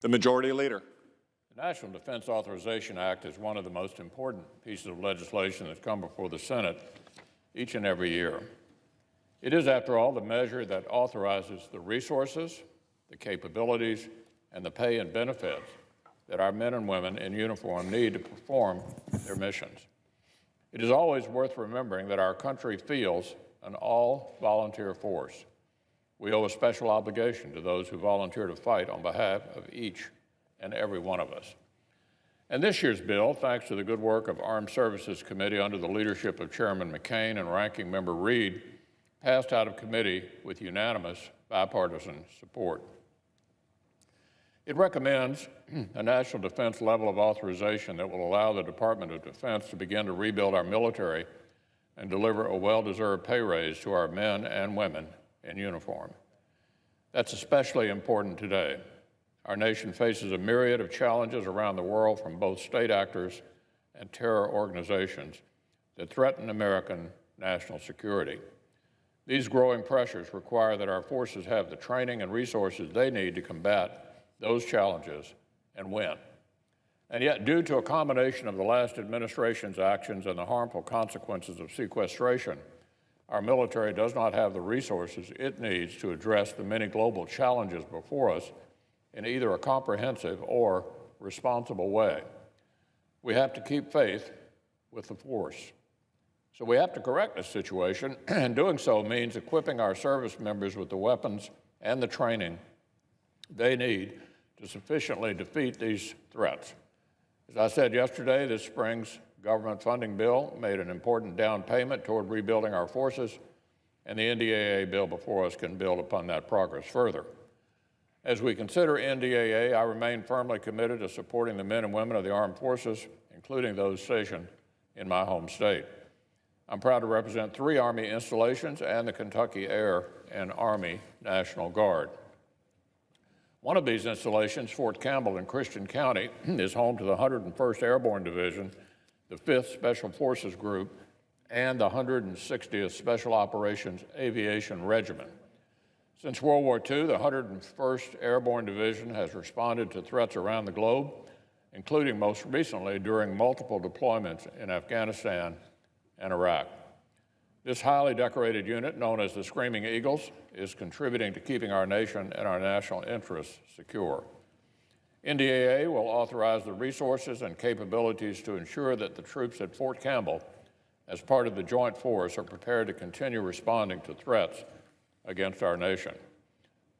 The Majority Leader. The National Defense Authorization Act is one of the most important pieces of legislation that's come before the Senate each and every year. It is, after all, the measure that authorizes the resources, the capabilities, and the pay and benefits that our men and women in uniform need to perform their missions. It is always worth remembering that our country fields an all-volunteer force. We owe a special obligation to those who volunteer to fight on behalf of each and every one of us. And this year's bill, thanks to the good work of Armed Services Committee under the leadership of Chairman McCain and Ranking Member Reed, passed out of committee with unanimous bipartisan support. It recommends a national defense level of authorization that will allow the Department of Defense to begin to rebuild our military and deliver a well-deserved pay raise to our men and women in uniform. That's especially important today. Our nation faces a myriad of challenges around the world from both state actors and terror organizations that threaten American national security. These growing pressures require that our forces have the training and resources they need to combat those challenges and win. And yet, due to a combination of the last administration's actions and the harmful consequences of sequestration, our military does not have the resources it needs to address the many global challenges before us in either a comprehensive or responsible way. We have to keep faith with the force. So we have to correct this situation, and doing so means equipping our service members with the weapons and the training they need to sufficiently defeat these threats. As I said yesterday, this spring's government funding bill made an important down payment toward rebuilding our forces, and the NDAA bill before us can build upon that progress further. As we consider NDAA, I remain firmly committed to supporting the men and women of the armed forces, including those stationed in my home state. I'm proud to represent 3 Army installations and the Kentucky Air and Army National Guard. One of these installations, Fort Campbell in Christian County, is home to the 101st Airborne Division, the 5th Special Forces Group, and the 160th Special Operations Aviation Regiment. Since World War II, the 101st Airborne Division has responded to threats around the globe, including most recently during multiple deployments in Afghanistan and Iraq. This highly decorated unit, known as the Screaming Eagles, is contributing to keeping our nation and our national interests secure. NDAA will authorize the resources and capabilities to ensure that the troops at Fort Campbell, as part of the joint force, are prepared to continue responding to threats against our nation.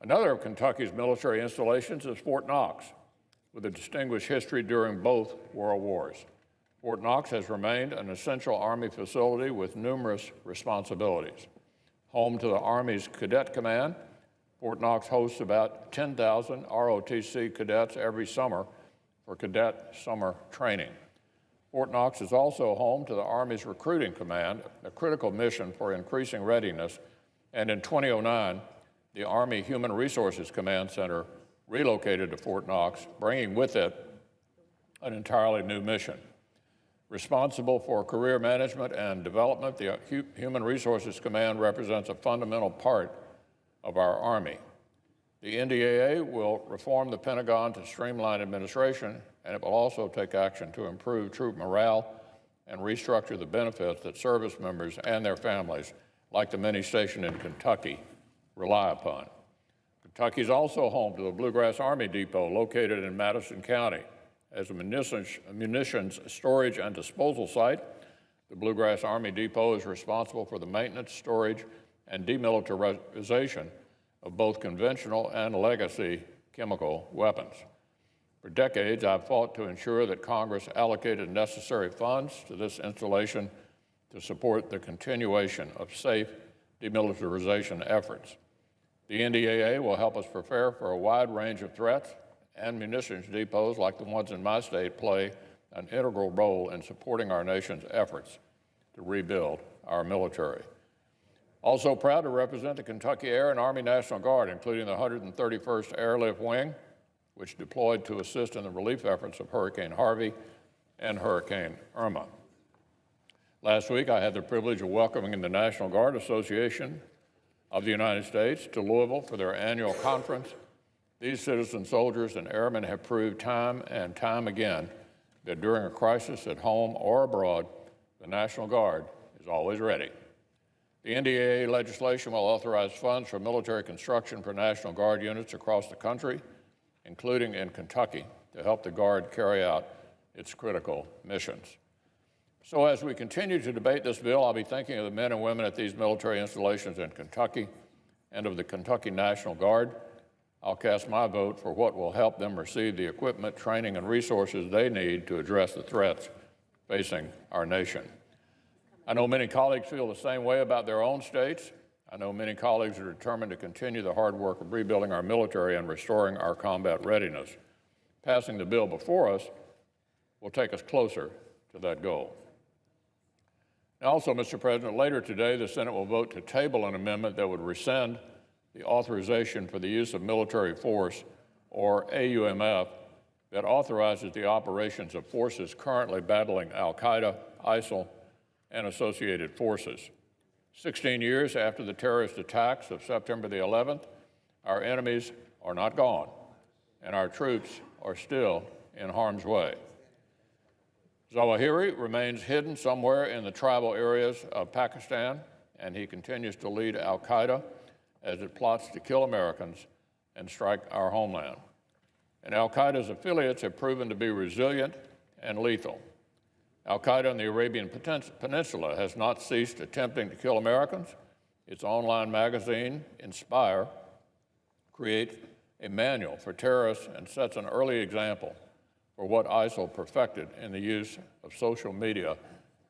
Another of Kentucky's military installations is Fort Knox, with a distinguished history during both World Wars. Fort Knox has remained an essential Army facility with numerous responsibilities. Home to the Army's Cadet Command, Fort Knox hosts about 10,000 ROTC cadets every summer for cadet summer training. Fort Knox is also home to the Army's Recruiting Command, a critical mission for increasing readiness, and in 2009, the Army Human Resources Command Center relocated to Fort Knox, bringing with it an entirely new mission. Responsible for career management and development, the Human Resources Command represents a fundamental part of our Army. The NDAA will reform the Pentagon to streamline administration, and it will also take action to improve troop morale and restructure the benefits that service members and their families, like the many stationed in Kentucky, rely upon. Kentucky is also home to the Bluegrass Army Depot located in Madison County. As a munitions storage and disposal site, the Bluegrass Army Depot is responsible for the maintenance, storage, and demilitarization of both conventional and legacy chemical weapons. For decades, I've fought to ensure that Congress allocated necessary funds to this installation to support the continuation of safe demilitarization efforts. The NDAA will help us prepare for a wide range of threats, and munitions depots like the ones in my state play an integral role in supporting our nation's efforts to rebuild our military. Also proud to represent the Kentucky Air and Army National Guard, including the 131st Airlift Wing, which deployed to assist in the relief efforts of Hurricane Harvey and Hurricane Irma. Last week, I had the privilege of welcoming the National Guard Association of the United States to Louisville for their annual conference These citizen soldiers and airmen have proved time and time again that during a crisis at home or abroad, the National Guard is always ready. The NDAA legislation will authorize funds for military construction for National Guard units across the country, including in Kentucky, to help the Guard carry out its critical missions. So as we continue to debate this bill, I'll be thinking of the men and women at these military installations in Kentucky and of the Kentucky National Guard. I'll cast my vote for what will help them receive the equipment, training, and resources they need to address the threats facing our nation. I know many colleagues feel the same way about their own states. I know many colleagues are determined to continue the hard work of rebuilding our military and restoring our combat readiness. Passing the bill before us will take us closer to that goal. Now also, Mr. President, later today, the Senate will vote to table an amendment that would rescind the authorization for the use of military force, or AUMF, that authorizes the operations of forces currently battling al-Qaeda, ISIL, and associated forces. 16 years after the terrorist attacks of September the 11th, our enemies are not gone, and our troops are still in harm's way. Zawahiri remains hidden somewhere in the tribal areas of Pakistan, and he continues to lead al-Qaeda as it plots to kill Americans and strike our homeland. And al-Qaeda's affiliates have proven to be resilient and lethal. Al-Qaeda in the Arabian Peninsula has not ceased attempting to kill Americans. Its online magazine, Inspire, creates a manual for terrorists and sets an early example for what ISIL perfected in the use of social media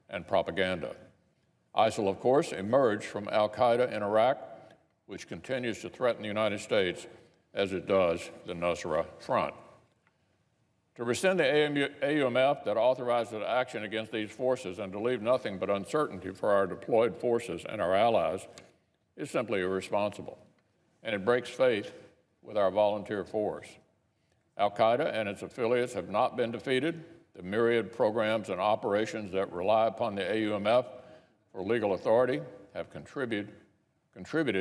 and propaganda. ISIL, of course, emerged from al-Qaeda in Iraq, which continues to threaten the United States as it does the Nusra Front. To rescind the AUMF that authorizes action against these forces and to leave nothing but uncertainty for our deployed forces and our allies is simply irresponsible, and it breaks faith with our volunteer force. Al-Qaeda and its affiliates have not been defeated. The myriad programs and operations that rely upon the AUMF for legal authority have contributed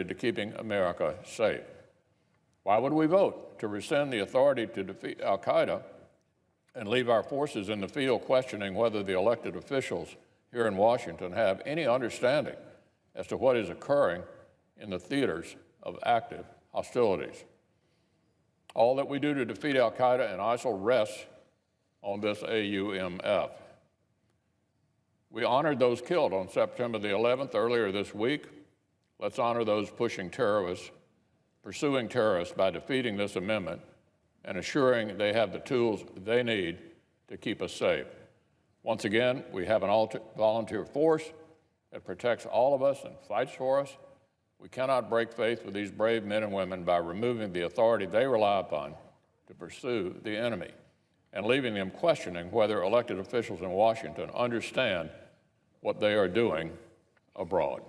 to keeping America safe. Why would we vote to rescind the authority to defeat al-Qaeda and leave our forces in the field questioning whether the elected officials here in Washington have any understanding as to what is occurring in the theaters of active hostilities? All that we do to defeat al-Qaeda and ISIL rests on this AUMF. We honored those killed on September the 11th earlier this week. Let's honor those pursuing terrorists by defeating this amendment and assuring they have the tools they need to keep us safe. Once again, we have an volunteer force that protects all of us and fights for us. We cannot break faith with these brave men and women by removing the authority they rely upon to pursue the enemy and leaving them questioning whether elected officials in Washington understand what they are doing abroad.